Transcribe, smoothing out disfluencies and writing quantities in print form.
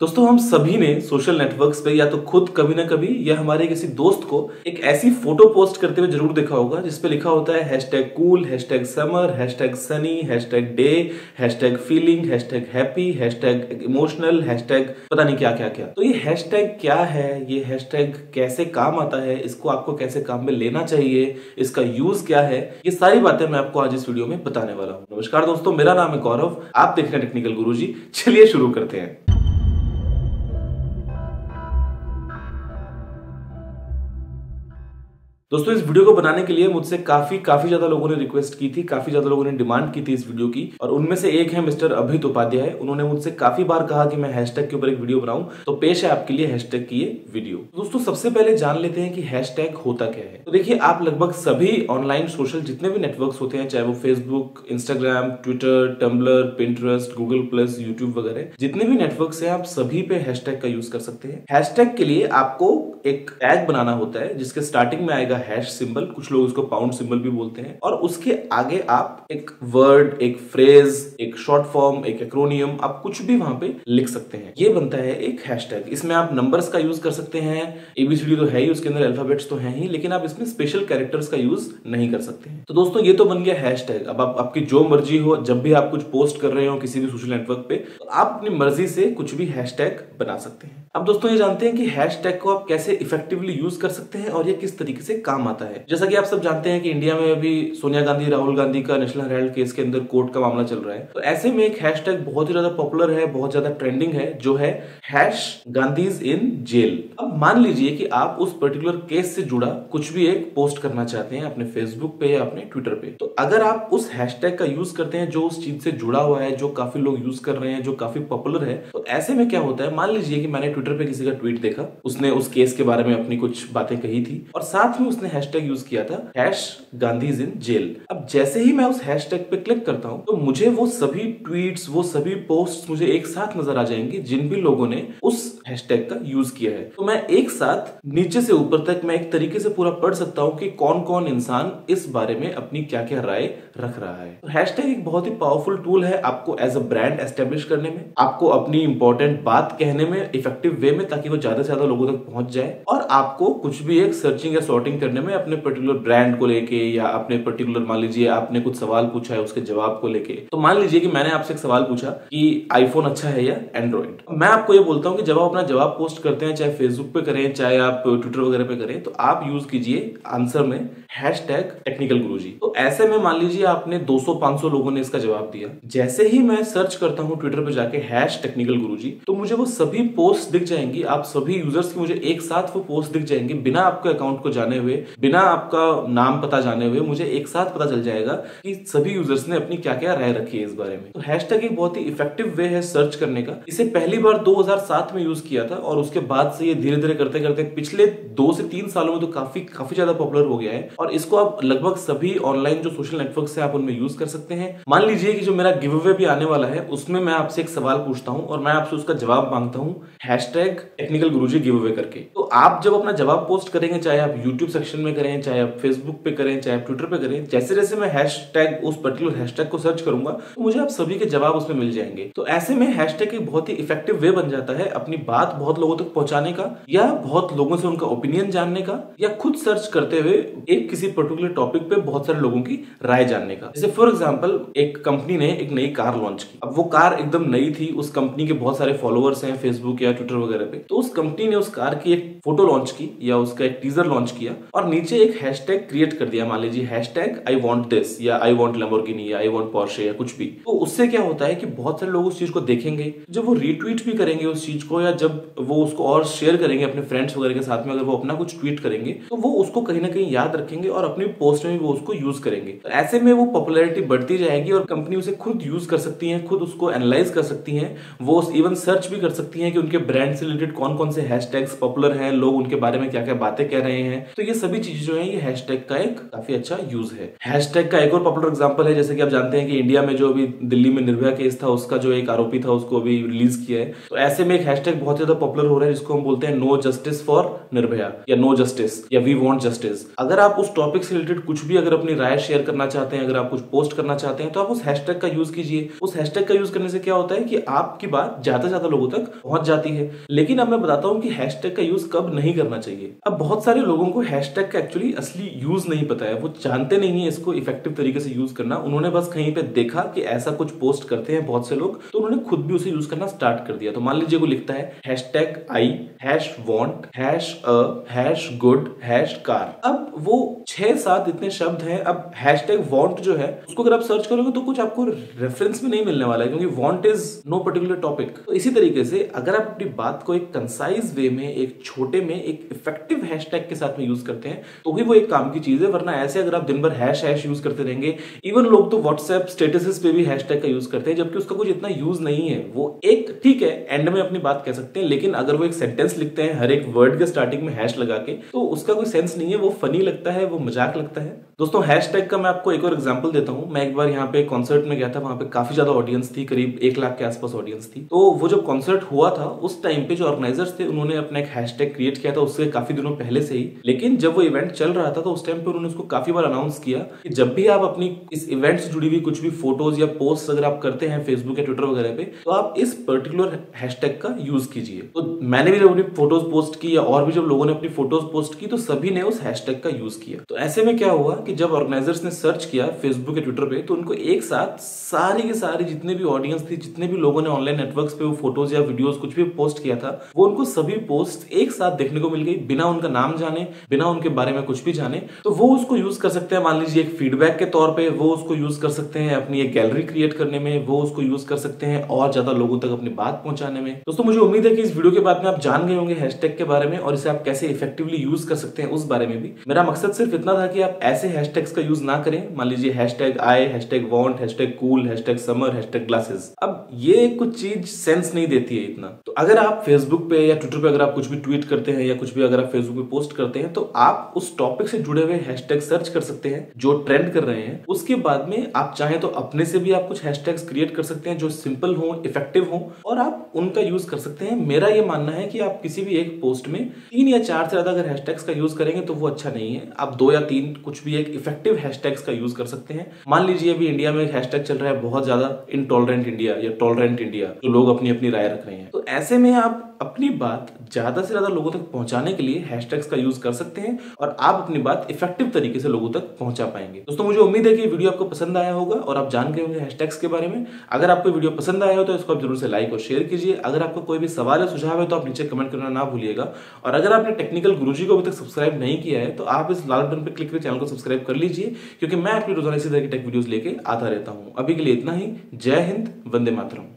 दोस्तों हम सभी ने सोशल नेटवर्क्स पे या तो खुद कभी ना कभी या हमारे किसी दोस्त को एक ऐसी फोटो पोस्ट करते हुए जरूर देखा होगा जिसपे लिखा होता है hashtag cool, hashtag summer, hashtag Sunny, hashtag day, hashtag feeling, hashtag happy, hashtag emotional, hashtag पता नहीं क्या क्या क्या। तो ये हैशटैग क्या है, ये हैशटैग कैसे काम आता है, इसको आपको कैसे काम में लेना चाहिए, इसका यूज क्या है, ये सारी बातें मैं आपको आज इस वीडियो में बताने वाला हूँ। नमस्कार दोस्तों, मेरा नाम है गौरव, आप देख रहे हैं टेक्निकल गुरुजी। चलिए शुरू करते हैं। दोस्तों इस वीडियो को बनाने के लिए मुझसे काफी ज्यादा लोगों ने रिक्वेस्ट की थी, काफी ज्यादा लोगों ने डिमांड की थी इस वीडियो की, और उनमें से एक है मिस्टर अभित उपाध्याय। उन्होंने मुझसे काफी बार कहा कि मैं हैशटैग के ऊपर एक वीडियो बनाऊं, तो पेश है आपके लिए हैशटैग की ये वीडियो। दोस्तों सबसे पहले जान लेते हैं कि हैशटैग होता क्या है। तो देखिए, आप लगभग सभी ऑनलाइन सोशल जितने भी नेटवर्क्स होते हैं, चाहे वो Facebook, Instagram, Twitter, Tumblr, Pinterest, Google plus, YouTube वगैरह जितने भी नेटवर्क्स हैं, आप सभी पे हैशटैग का यूज कर सकते हैं। हैशटैग के लिए आपको एक टैग बनाना होता है जिसके स्टार्टिंग में आएगा हैश सिंबल, कुछ लोग उसको पाउंड सिंबल भी बोलते हैं, और उसके आगे आप एक वर्ड, एक फ्रेज, एक शॉर्ट फॉर्म, एक एक्रोनियम, आप कुछ भी वहां पे लिख सकते हैं। ये बनता है एक हैशटैग। इसमें आप नंबर्स का यूज कर सकते हैं, एबीसीडी तो है ही, उसके अंदर अल्फाबेट्स तो हैं ही, लेकिन आप इसमें स्पेशल कैरेक्टर्स का यूज नहीं कर सकते हैं। तो दोस्तों ये तो बन गया हैशटैग। अब आपकी जो मर्जी हो, जब भी आप कुछ पोस्ट कर रहे हो किसी भी सोशल नेटवर्क पे, तो आप अपनी मर्जी से कुछ भी हैशटैग बना सकते हैं। अब दोस्तों ये जानते हैं कि हैशटैग को आप कैसे इफेक्टिवली यूज कर सकते हैं और ये किस तरीके से काम आता है। जैसा कि आप सब जानते हैं कि इंडिया में अभी सोनिया गांधी, राहुल गांधी का नेशनल हेराल्ड केस के अंदर कोर्ट का मामला चल रहा है। तो ऐसे में एक हैशटैग बहुत ही ज्यादा पॉपुलर है, बहुत ज्यादा ट्रेंडिंग है, जो है हैश गांधीज इन जेल। अब मान लीजिए कि आप उस पर्टिकुलर केस से जुड़ा कुछ भी एक पोस्ट करना चाहते हैं अपने फेसबुक पे या अपने ट्विटर पे। तो अगर आप उस हैशटैग का यूज करते हैं जो उस चीज से जुड़ा हुआ है, जो काफी लोग यूज कर रहे हैं, जो काफी पॉपुलर है, तो ऐसे में क्या होता है, मान लीजिए कि मैंने ट्विटर पे किसी का ट्वीट देखा, उसने उस केस के बारे में अपनी कुछ बातें कही थी और साथ में उसने हैशटैग यूज किया था हैश गांधीज इन जेल। अब जैसे ही मैं उस हैशटैग पे क्लिक करता हूं, तो मुझे वो सभी ट्वीट्स, वो सभी पोस्ट्स मुझे एक साथ नजर आ जाएंगी जिन भी लोगों ने उस हैशटैग का यूज किया है। तो मैं एक साथ नीचे से ऊपर तक मैं एक तरीके से पूरा पढ़ सकता हूं कि कौन कौन इंसान इस बारे में अपनी क्या क्या राय रख रहा है। तो हैशटैग एक बहुत ही पावरफुल टूल है आपको एज अ ब्रांड एस्टेब्लिश करने में, आपको अपनी इंपॉर्टेंट बात कहने में इफेक्टिव वे में, ताकि वो ज्यादा से ज्यादा लोगों तक पहुंच जाए, और आपको कुछ भी एक सर्चिंग या सॉर्टिंग करने में अपने पर्टिकुलर ब्रांड को लेके या अपने पर्टिकुलर, मान लीजिए आपने कुछ सवाल पूछा है उसके जवाब को लेके। तो मान लीजिए कि मैंने आपसे एक सवाल पूछा कि आईफोन अच्छा है या एंड्रॉइड। मैं आपको ये बोलता हूं कि जब आप अपना जवाब पोस्ट करते हैं, चाहे फेसबुक पे करें, चाहे आप ट्विटर वगैरह पे करें, तो आप यूज कीजिए आंसर में हैशटैग टेक्निकल गुरुजी। तो ऐसे में मान लीजिए आपने 200-500 लोगों ने इसका जवाब दिया। जैसे ही मैं सर्च करता हूं ट्विटर पे जाके हैश टेक्निकल गुरुजी, तो मुझे वो सभी पोस्ट दिख जाएंगी। आप सभी यूजर्स की मुझे एक साथ वो पोस्ट दिख जाएंगे, बिना आपके अकाउंट को जाने हुए, बिना आपका नाम पता जाने हुए, मुझे एक साथ पता चल जाएगा कि सभी यूजर्स ने अपनी क्या क्या राय रखी है इस बारे में। तो हैशटैग एक बहुत ही इफेक्टिव वे है सर्च करने का। इसे पहली बार 2007 में यूज किया था और उसके बाद से ये धीरे धीरे करते करते पिछले 2 से 3 सालों में तो काफी ज्यादा पॉपुलर हो गया है, और इसको आप लगभग सभी ऑनलाइन जो सोशल नेटवर्क्स है आप उनमें यूज कर सकते हैं। मान लीजिए कि जो मेरा गिव अवे भी आने वाला है, उसमें मैं आपसे एक सवाल पूछता हूं और मैं आपसे उसका जवाब मांगता हूं हैशटैग टेक्निकल गुरुजी गिव अवे करके। तो आप जब अपना जवाब पोस्ट करेंगे, चाहे आप यूट्यूब सेक्शन में करें, चाहे आप फेसबुक पे करें, चाहे आप ट्विटर पे करें, जैसे जैसे मैं हैशटैग, उस पर्टिकुलर हैशटैग को सर्च करूंगा, तो मुझे आप सभी के जवाब उसमें मिल जाएंगे। तो ऐसे में हैशटैग एक बहुत ही इफेक्टिव वे बन जाता है अपनी बात बहुत लोगों तक पहुंचाने का, या बहुत लोगों से उनका ओपिनियन जानने का, या खुद सर्च करते हुए एक किसी पर्टिकुलर टॉपिक पे बहुत सारे लोगों की राय जानने का। जैसे फॉर एग्जांपल एक कंपनी ने एक नई कार लॉन्च की। अब वो कार एकदम नई थी, उस कंपनी के बहुत सारे फॉलोअर्स हैं फेसबुक या ट्विटर वगैरह पे, तो उस कंपनी ने उस कार की एक फोटो लॉन्च की या उसका एक टीजर लॉन्च किया और नीचे एक हैशटैग क्रिएट कर दिया, मान लीजिए हैशटैग आई वांट दिस या आई वांट लैम्बोर्गिनी या आई वांट पोर्शे या कुछ भी। तो उससे क्या होता है कि बहुत सारे लोग उस चीज को देखेंगे, जब वो रीट्वीट भी करेंगे उस चीज को, या जब वो उसको और शेयर करेंगे अपने फ्रेंड्स वगैरह के साथ में, अगर वो अपना कुछ ट्वीट करेंगे, तो वो उसको कहीं ना कहीं याद रखेंगे और अपनी पोस्ट में वो उसको यूज करेंगे। तो ऐसे में वो पॉपुलैरिटी बढ़ती जाएगी और कंपनी उसे खुद यूज कर सकती है, खुद उसको एनालाइज कर सकती है, वो इवन सर्च भी कर सकती है कि उनके ब्रांड से रिलेटेड कौन कौन से हैशटैग्स पॉपुलर हैं हैं, लोग उनके बारे में क्या क्या बातें कह रहे हैं। तो ये सभी चीजें जो है ये हैशटैग का एक काफी अच्छा यूज है। हैशटैग का एक और पॉपुलर एग्जांपल है, जैसे कि आप जानते हैं कि इंडिया में जो अभी दिल्ली में निर्भया केस था, उसका जो एक आरोपी था उसको अभी रिलीज किया है। तो ऐसे में एक हैशटैग बहुत ज्यादा पॉपुलर हो रहा है जिसको हम बोलते हैं नो जस्टिस फॉर निर्भया या नो जस्टिस या वी वांट जस्टिस। अगर आप उस टॉपिक से रिलेटेड कुछ भी अगर अपनी राय शेयर करना चाहते हैं, अगर आप कुछ पोस्ट करना चाहते हैं, तो आप उस हैशटैग का यूज कीजिए। उस हैशटैग का यूज करने से क्या होता है कि आपकी बात ज्यादा से ज्यादा लोगों तक पहुंच जाती है। लेकिन अब मैं बताता हूं कि हैशटैग का यूज कब नहीं करना चाहिए। अब बहुत सारे लोगों को हैशटैग का एक्चुअली असली यूज नहीं पता है, वो जानते नहीं है इसको इफेक्टिव तरीके से यूज करना। उन्होंने बस कहीं पे देखा कि ऐसा कुछ पोस्ट करते हैं बहुत से लोग, तो उन्होंने खुद भी उसे यूज करना स्टार्ट कर दिया। तो मान लीजिए वो लिखता है हैशटैग आई, hash want, hash hash good, hash car. अब वो 6-7 इतने शब्द हैं। अब हैशटैग वॉन्ट जो है उसको अगर आप सर्च करोगे तो कुछ आपको रेफरेंस में नहीं मिलने वाला है, क्योंकि want is no particular topic. तो इसी तरीके से अगर आप अपनी बात को एक कंसाइज वे में, एक छोटे में, एक इफेक्टिव हैशटैग के साथ में यूज करते हैं तो ही वो एक काम की चीज है। वरना ऐसे अगर आप दिन भर हैश हैश यूज करते रहेंगे, इवन लोग तो व्हाट्सएप स्टेटसेस पे भी हैशटैग का यूज करते हैं, जबकि उसका कुछ इतना यूज नहीं है। वो एक ठीक है एंड में अपनी बात कह सकते हैं, लेकिन अगर वो एक सेंटेंस लिखते हैं हर एक वर्ड के स्टार्टिंग में हैश लगा के, तो उसका कोई सेंस नहीं है। वो फनी लगता है, वो मजाक लगता है। दोस्तों हैशटैग का मैं आपको एक और एग्जांपल देता हूं। मैं एक बार यहाँ पे कॉन्सर्ट में गया था, वहां पे काफी ज्यादा ऑडियंस थी, करीब 1 लाख के आसपास ऑडियंस थी। तो वो जब कॉन्सर्ट हुआ था उस टाइम पे जो ऑर्गेनाइजर्स थे उन्होंने अपना एक हैशटैग क्रिएट किया था उससे काफी दिनों पहले से ही। लेकिन जब वो इवेंट चल रहा था तो उस टाइम पे उन्होंने उसको काफी बार अनाउंस किया कि जब भी आप अपनी इस इवेंट से जुड़ी हुई कुछ भी फोटोज या पोस्ट अगर आप करते हैं फेसबुक या ट्विटर वगैरह पे, तो आप इस पर्टिकुलर हैशटैग का यूज कीजिए। तो मैंने भी जब अपनी फोटोज पोस्ट की या और भी जब लोगों ने अपनी फोटोज पोस्ट की तो सभी ने उस हैशटैग का यूज किया। तो ऐसे में क्या हुआ कि जब ऑर्गेनाइजर्स ने सर्च किया फेसबुक या ट्विटर पे, तो उनको एक साथ सारी के सारी जितने भी ऑडियंस थी, जितने भी लोगों ने ऑनलाइन नेटवर्क्स पे वो फोटोज या वीडियोस कुछ भी पोस्ट किया था, वो उनको सभी पोस्ट एक साथ देखने को मिल गई, बिना उनका नाम जाने, बिना उनके बारे में कुछ भी जाने। तो वो उसको यूज कर सकते हैं, मान लीजिए एक फीडबैक के तौर पे, वो उसको यूज कर सकते हैं अपनी एक गैलरी क्रिएट करने में, वो उसको यूज कर सकते हैं और ज्यादा लोगों तक अपनी बात पहुंचाने में। दोस्तों मुझे उम्मीद है कि इस वीडियो के बाद में आप जान गए होंगे हैशटैग के बारे में और इसे आप कैसे इफेक्टिवली यूज कर सकते हैं उस बारे में भी। मेरा मकसद सिर्फ इतना था कि आप ऐसे हैशटैग्स का यूज ना करें, मान लीजिए हैशटैग आई, hashtag want, hashtag cool, hashtag summer, hashtag glasses. अब ये कुछ चीज सेंस नहीं देती है इतना। तो अगर आप फेसबुक पे या ट्विटर पे अगर आप कुछ भी ट्वीट करते हैं या कुछ भी अगर आप फेसबुक पे पोस्ट करते हैं, तो आप उस टॉपिक से जुड़े हुए हैशटैग सर्च कर सकते हैं जो ट्रेंड कर रहे हैं। उसके बाद में आप चाहें तो अपने से भी आप कुछ हैशटैग्स क्रिएट कर सकते हैं जो सिंपल हो, इफेक्टिव हो, और आप उनका यूज कर सकते हैं। मेरा ये मानना है कि आप किसी भी एक पोस्ट में 3 या 4 से ज्यादा अगर हैशटैग्स का यूज करेंगे तो वो अच्छा नहीं है। आप 2 या 3 कुछ भी एक इफेक्टिव हैशटैग्स का यूज कर सकते हैं। मान लीजिए अभी इंडिया में एक हैशटैग चल रहा है बहुत ज्यादा, इनटॉलरेंट इंडिया या टॉलरेंट इंडिया, जो लोग अपनी अपनी राय रख रहे हैं। तो ऐसे में आप अपनी बात ज्यादा से ज्यादा लोगों तक पहुंचाने के लिए हैशटैग्स का यूज कर सकते हैं और आप अपनी बात इफेक्टिव तरीके से लोगों तक पहुंचा पाएंगे। दोस्तों मुझे उम्मीद है कि वीडियो आपको पसंद आया होगा और आप जान गए होंगे हैशटैग्स के बारे में। अगर आपको वीडियो पसंद आया हो तो इसको आप जरूर से लाइक और शेयर कीजिए। अगर आपको कोई भी सवाल या सुझाव है तो आप नीचे कमेंट करना ना भूलिएगा। और अगर आपने टेक्निकल गुरुजी को अभी तक सब्सक्राइब नहीं किया है तो आप इस लाल बटन पर क्लिक करके चैनल को सब्सक्राइब कर लीजिए, क्योंकि मैं अपनी रोजाना इसी तरह की टेक वीडियोस लेके आता रहता हूं। अभी के लिए इतना ही। जय हिंद, वंदे मातरम।